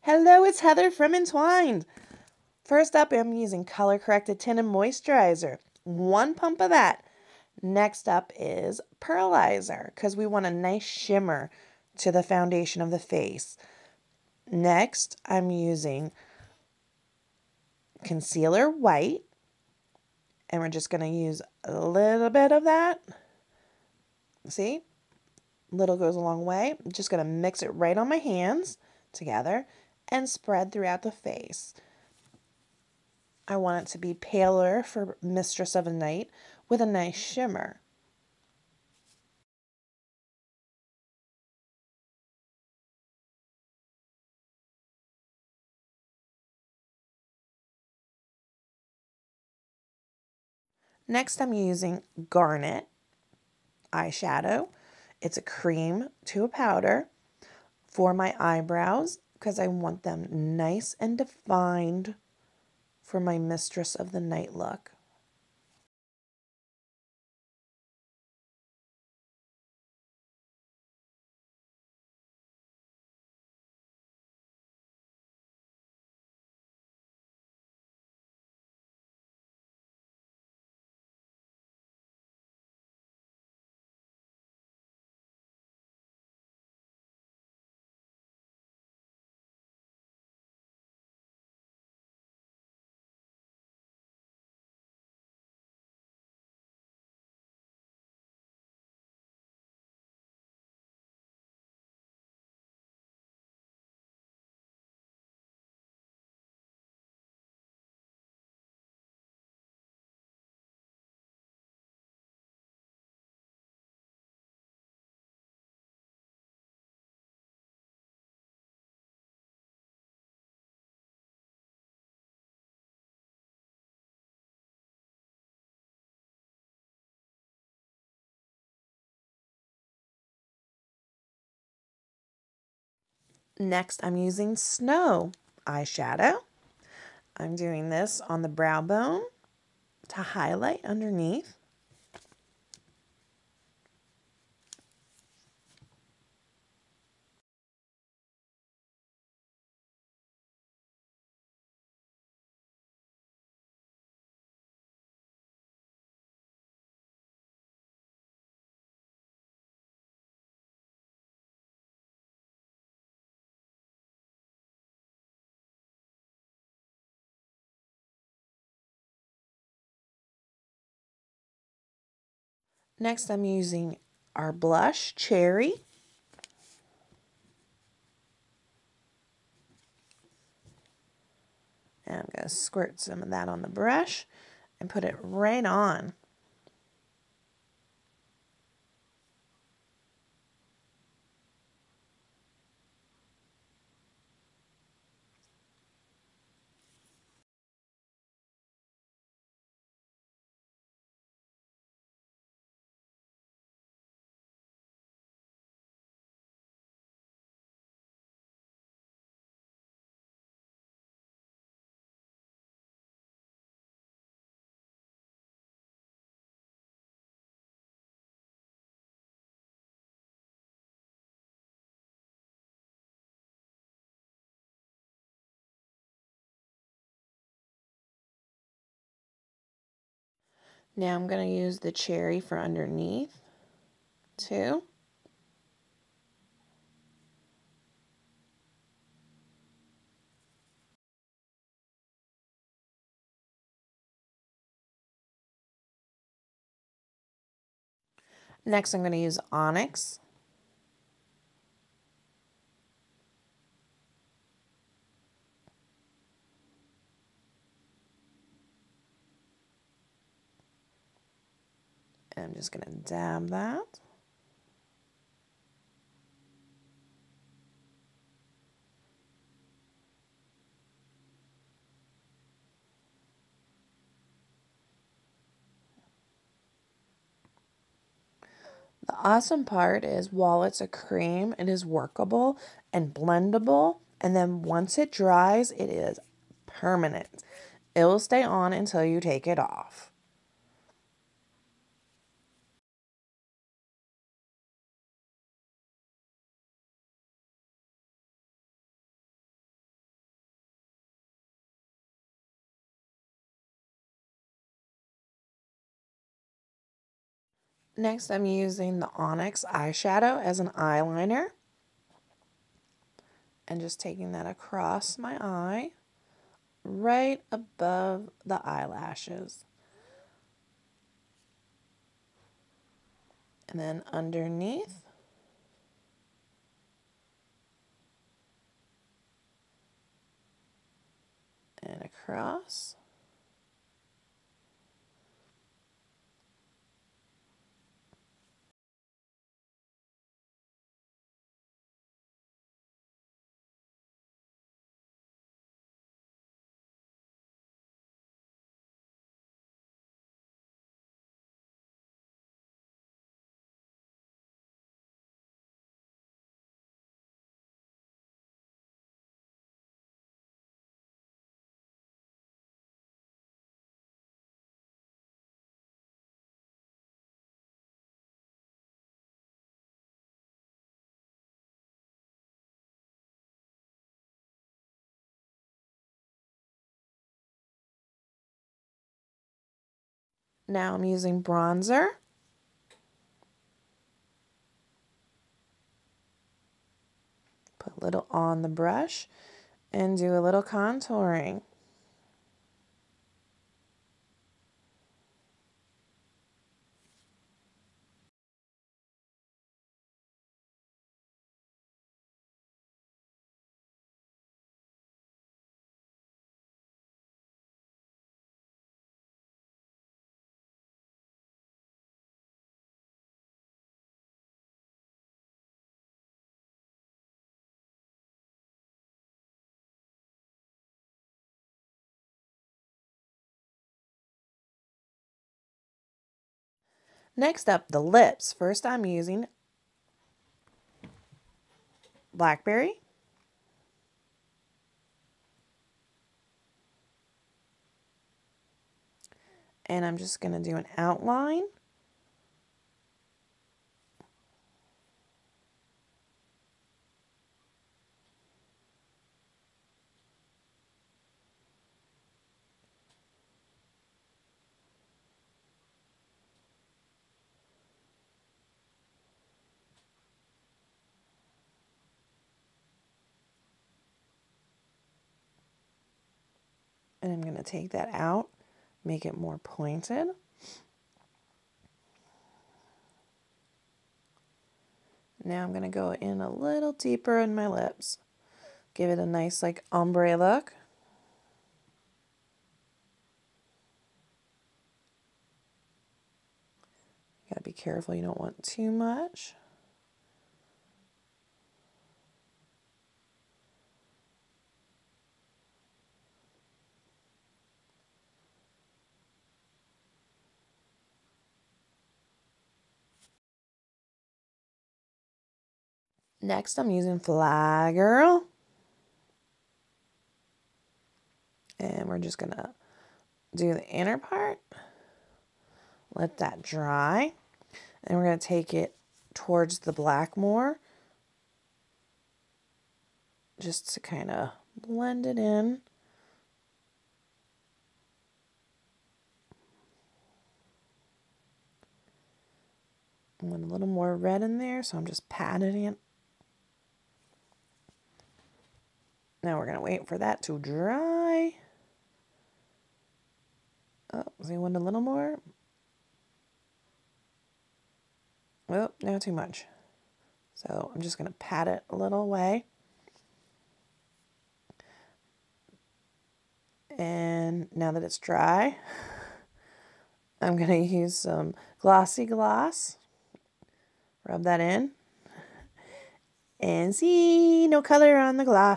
Hello, it's Heather from Entwined. First up, I'm using color corrected tint and moisturizer. 1 pump of that. Next up is Pearlizer because we want a nice shimmer to the foundation of the face. Next, I'm using concealer white, and we're just going to use a little bit of that. See? Little goes a long way. I'm just going to mix it right on my hands together and spread throughout the face. I want it to be paler for Mistress of the Night with a nice shimmer. Next, I'm using Garnet eyeshadow. It's a cream to a powder for my eyebrows because I want them nice and defined for my Mistress of the Night look. Next, I'm using Snow eyeshadow. I'm doing this on the brow bone to highlight underneath. Next, I'm using our blush, Cherry. And I'm going to squirt some of that on the brush and put it right on. Now I'm going to use the cherry for underneath too. Next I'm going to use onyx. And I'm just going to dab that. The awesome part is while it's a cream, it is workable and blendable. And then once it dries, it is permanent. It will stay on until you take it off. Next, I'm using the Onyx eyeshadow as an eyeliner. And just taking that across my eye, right above the eyelashes. And then underneath. And across. Now I'm using bronzer. Put a little on the brush and do a little contouring. Next up, the lips. First I'm using BlackBerry. And I'm just going to do an outline. And I'm going to take that out, make it more pointed. Now I'm going to go in a little deeper in my lips. Give it a nice like ombre look. You gotta be careful, you don't want too much. Next, I'm using Flygirl. And we're just gonna do the inner part. Let that dry. And we're gonna take it towards the black more. Just to kind of blend it in. I want a little more red in there, so I'm just patting it. Now we're gonna wait for that to dry. Oh, so you want a little more? Oh, now too much. So I'm just gonna pat it a little away. And now that it's dry, I'm gonna use some glossy gloss. Rub that in. And see, no color on the gloss.